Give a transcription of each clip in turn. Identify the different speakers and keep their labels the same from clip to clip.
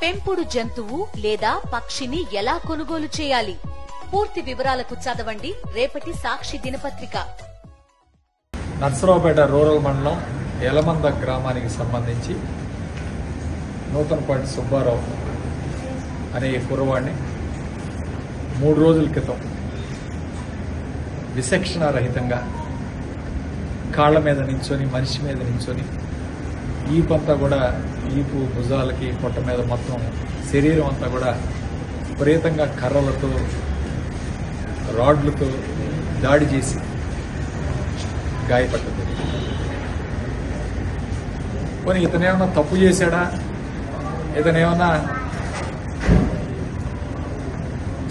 Speaker 1: పెంపుడు జంతువు లేదా పక్షిని ఎలా కొనుగోలు చేయాలి? పూర్తి వివరాలకు చదవండి రేపటి సాక్షి దినపత్రిక.
Speaker 2: నర్సరావుపేట రూరల్ మండలం ఎలమంద గ్రామానికి సంబంధించి నూతనపాటి సుబ్బారావు అనే కుర్రవాడిని 3 రోజుల క్రితం విచక్షణారహితంగా కాళ్ల మీద నించొని మనిషి మీద నించొని ఈపంతా కూడా ఈపు భుజాలకి పొట్ట మీద మొత్తం శరీరం అంతా కూడా విపరీతంగా కర్రలతో రాడ్లతో దాడి చేసి గాయపడ్డది. పోనీ ఇతనేమన్నా తప్పు చేశాడా, ఇతనేమన్నా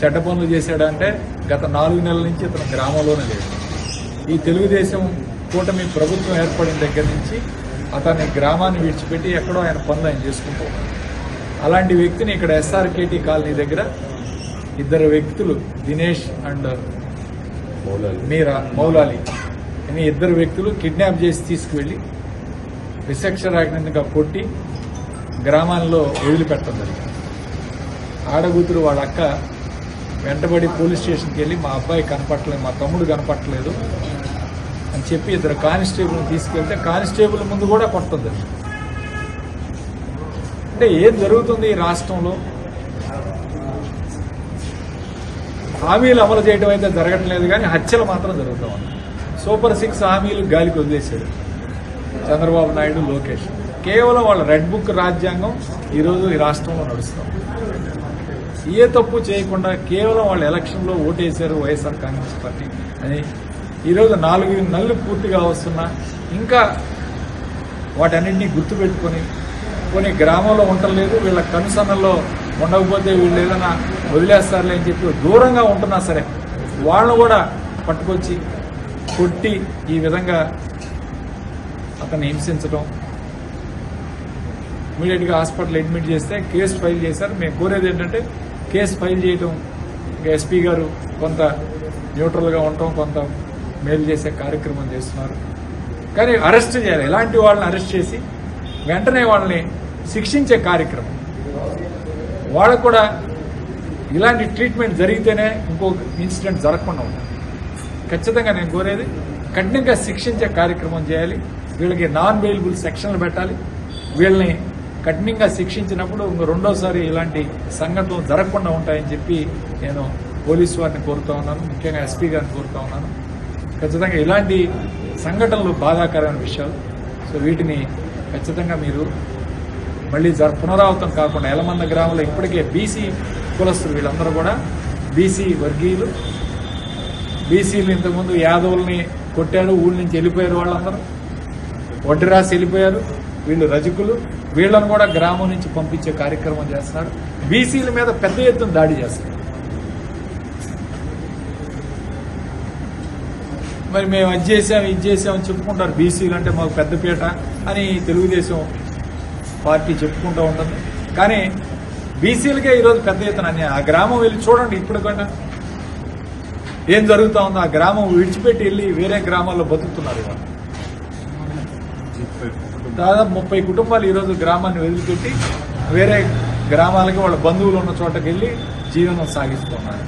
Speaker 2: చెడ్డ పనులు చేశాడా అంటే గత 4 నెలల నుంచి ఇతను గ్రామంలోనే లేదు. ఈ తెలుగుదేశం కూటమి ప్రభుత్వం ఏర్పడిన దగ్గర నుంచి అతన్ని గ్రామాన్ని విడిచిపెట్టి ఎక్కడో ఆయన పనులు ఆయన చేసుకుంటూ ఉన్నారు. అలాంటి వ్యక్తిని ఇక్కడ ఎస్ఆర్కేటీ కాలనీ దగ్గర 2 వ్యక్తులు దినేష్ అండ్ మీరా మౌలాలి అని 2 వ్యక్తులు కిడ్నాప్ చేసి తీసుకువెళ్లి విచక్షణారహితంగా కొట్టి గ్రామాల్లో వదిలిపెట్టడం జరిగింది. ఆడగూతురు వాళ్ళ అక్క వెంటబడి పోలీస్ స్టేషన్కి వెళ్ళి మా అబ్బాయి కనపట్టలేదు, మా తమ్ముడు కనపట్టలేదు అని చెప్పి 2 కానిస్టేబుల్ తీసుకెళ్తే కానిస్టేబుల్ ముందు కూడా కొట్టదు. అంటే ఏం జరుగుతుంది ఈ రాష్ట్రంలో? హామీలు అమలు చేయడం అయితే జరగట్లేదు, కానీ హత్యలు మాత్రం జరుగుతూ ఉన్నాయి. సూపర్ 6 హామీలు గాలికి వదిలేశాడు చంద్రబాబు నాయుడు, లోకేష్. కేవలం వాళ్ళ రెడ్ బుక్ రాజ్యాంగం ఈరోజు ఈ రాష్ట్రంలో నడుస్తాం. ఏ తప్పు చేయకుండా కేవలం వాళ్ళు ఎలక్షన్లో ఓటేశారు వైఎస్ఆర్ కాంగ్రెస్ పార్టీ అని. ఈరోజు 4 నెలలు పూర్తిగా వస్తున్నా ఇంకా వాటన్నింటినీ గుర్తుపెట్టుకొని కొన్ని గ్రామంలో ఉండలేదు, వీళ్ళ కనుసన్నల్లో ఉండకపోతే వీళ్ళు ఏదైనా వదిలేస్తారులే అని చెప్పి దూరంగా ఉంటున్నా సరే వాళ్ళను కూడా పట్టుకొచ్చి కొట్టి ఈ విధంగా అతన్ని హింసించడం, ఇమీడియట్గా హాస్పిటల్ అడ్మిట్ చేస్తే కేసు ఫైల్ చేశారు. మేము కోరేది ఏంటంటే కేసు ఫైల్ చేయడం, ఎస్పీ గారు కొంత న్యూట్రల్గా ఉండటం, కొంత మేలు చేసే కార్యక్రమం చేస్తున్నారు. కానీ అరెస్ట్ చేయాలి, ఇలాంటి వాళ్ళని అరెస్ట్ చేసి వెంటనే వాళ్ళని శిక్షించే కార్యక్రమం. వాళ్ళకు కూడా ఇలాంటి ట్రీట్మెంట్ జరిగితేనే ఇంకో ఇన్సిడెంట్ జరగకుండా ఉంటుంది. ఖచ్చితంగా నేను కోరేది కఠినంగా శిక్షించే కార్యక్రమం చేయాలి. వీళ్ళకి నాన్ బెయిలబుల్ సెక్షన్లు పెట్టాలి. వీళ్ళని కఠినంగా శిక్షించినప్పుడు రెండోసారి ఇలాంటి సంఘటనలు జరగకుండా ఉంటాయని చెప్పి నేను పోలీసు వారిని కోరుతా ఉన్నాను, ముఖ్యంగా ఎస్పీ గారిని కోరుతా ఉన్నాను. ఖచ్చితంగా ఇలాంటి సంఘటనలు బాధాకరమైన విషయాలు. సో వీటిని ఖచ్చితంగా మీరు మళ్ళీ పునరావృతం కాకుండా ఎలమంద గ్రామంలో ఇప్పటికే బీసీ కులస్తులు వీళ్ళందరూ కూడా బీసీ వర్గీయులు. బీసీలు ఇంతకుముందు యాదవుల్ని కొట్టారు, ఊళ్ళ నుంచి వెళ్ళిపోయారు, వాళ్ళందరూ వడ్డీ రాసి వెళ్ళిపోయారు. వీళ్ళు రజకులు, వీళ్ళను కూడా గ్రామం నుంచి పంపించే కార్యక్రమం చేస్తున్నారు. బీసీల మీద పెద్ద ఎత్తున దాడి చేస్తారు. మరి మేము అది చేసాం ఇది చేసామని చెప్పుకుంటారు. బీసీలు అంటే మాకు పెద్దపీట అని తెలుగుదేశం పార్టీ చెప్పుకుంటూ ఉంటుంది. కానీ బీసీలకే ఈరోజు పెద్ద ఎత్తున అన్యాయం. ఆ గ్రామం వెళ్ళి చూడండి ఇప్పటికైనా ఏం జరుగుతూ ఉందో. ఆ గ్రామం విడిచిపెట్టి వెళ్ళి వేరే గ్రామాల్లో బతుకుతున్నారు. ఇవాళ దాదాపు 30 కుటుంబాలు ఈరోజు గ్రామాన్ని వదిలిపెట్టి వేరే గ్రామాలకి వాళ్ళ బంధువులు ఉన్న చోటకి వెళ్ళి జీవనం సాగిస్తున్నారు.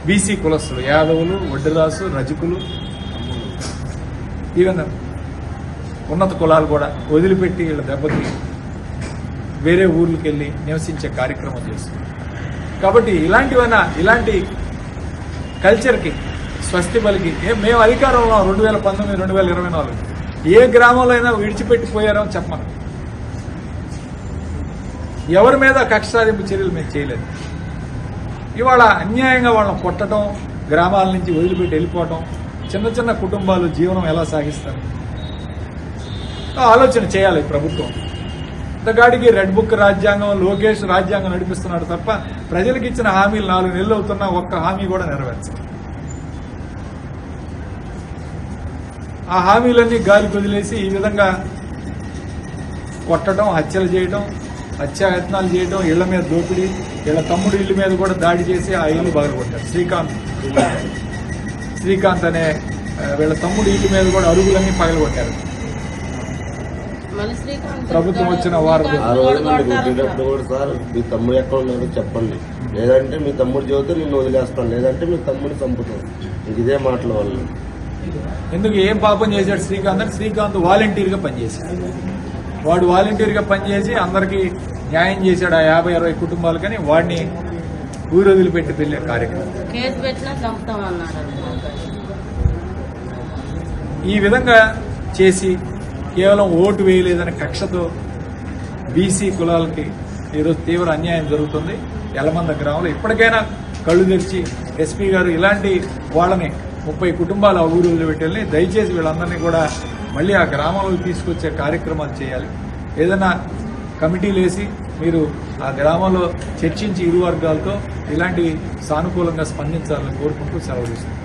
Speaker 2: బీసీ కులస్తులు, యాదవులు, వడ్డీరాసు, రజకులు, ఈవెన్ ఉన్నత కులాలు కూడా వదిలిపెట్టి వీళ్ళ దెబ్బకి వేరే ఊర్లకు వెళ్ళి నివసించే కార్యక్రమం చేస్తున్నారు. కాబట్టి ఇలాంటి కల్చర్కి స్వస్తి పలికి మేము అధికారంలో 2019, 2024 ఏ గ్రామంలో అయినా విడిచిపెట్టిపోయారో చెప్పమను. ఎవరి మీద కక్ష సాధింపు చర్యలు మేము చేయలేదు. ఇవాళ అన్యాయంగా వాళ్ళని కొట్టడం, గ్రామాల నుంచి వదిలిపెట్టి వెళ్ళిపోవటం, చిన్న చిన్న కుటుంబాలు జీవనం ఎలా సాగిస్తారు ఆలోచన చేయాలి ప్రభుత్వం. ఇంతగాడికి రెడ్ బుక్ రాజ్యాంగం, లోకేష్ రాజ్యాంగం నడిపిస్తున్నాడు తప్ప ప్రజలకు ఇచ్చిన హామీలు 4 నెలలు అవుతున్నా ఒక్క హామీ కూడా నెరవేర్చాలి. ఆ హామీలన్నీ గాలికి వదిలేసి ఈ విధంగా కొట్టడం, హత్యలు చేయడం, హత్యాయత్నాలు చేయడం, ఇళ్ల మీద దోపిడీ, వీళ్ళ తమ్ముడు ఇల్లు మీద కూడా దాడి చేసి ఆ ఇల్లు పగలగొట్టారు. శ్రీకాంత్ అనే వీళ్ళ తమ్ముడు ఇల్లు మీద కూడా అరుగులన్నీ పగలగొట్టారు. ప్రభుత్వం వచ్చిన వారు
Speaker 3: ఆ రోజు నన్ను కొట్టేటప్పుడు కూడా సార్ మీ తమ్ముడు ఎక్కడ ఉన్నాడో చెప్పండి, లేదంటే మీ తమ్ముడు చెబితే నిన్ను వదిలేస్తాను, లేదంటే మీ తమ్ముడిని చంపుతాను. ఇంక ఇదే మాటల వల్ల.
Speaker 2: ఎందుకు ఏం పాపం చేశాడు శ్రీకాంత్ అంటే శ్రీకాంత్ వాలంటీర్గా పనిచేశాడు. వాడు వాలంటీర్గా పనిచేసి అందరికీ న్యాయం చేశాడు ఆ 50-60 కుటుంబాలు. కానీ వాడిని ఊరు వదిలిపెట్టి వెళ్ళే కార్యక్రమం
Speaker 4: కేసు పెట్టినా చంపుతామన్నారు.
Speaker 2: ఈ విధంగా చేసి కేవలం ఓటు వేయలేదనే కక్షతో బీసీ కులాలకి ఈరోజు తీవ్ర అన్యాయం జరుగుతుంది. యలమంద గ్రామంలో ఇప్పటికైనా కళ్ళు తెరిచి ఎస్పీ గారు ఇలాంటి వాళ్ళని 30 కుటుంబాలు ఆ ఊరు వదిలిపెట్టాలని, దయచేసి వీళ్ళందరినీ కూడా మళ్ళీ ఆ గ్రామంలోకి తీసుకొచ్చే కార్యక్రమాలు చేయాలి. ఏదైనా కమిటీలు వేసి మీరు ఆ గ్రామంలో చర్చించి ఇరు వర్గాలతో ఇలాంటి సానుకూలంగా స్పందించాలని కోరుకుంటూ సెలవు తీసుకుంటాం.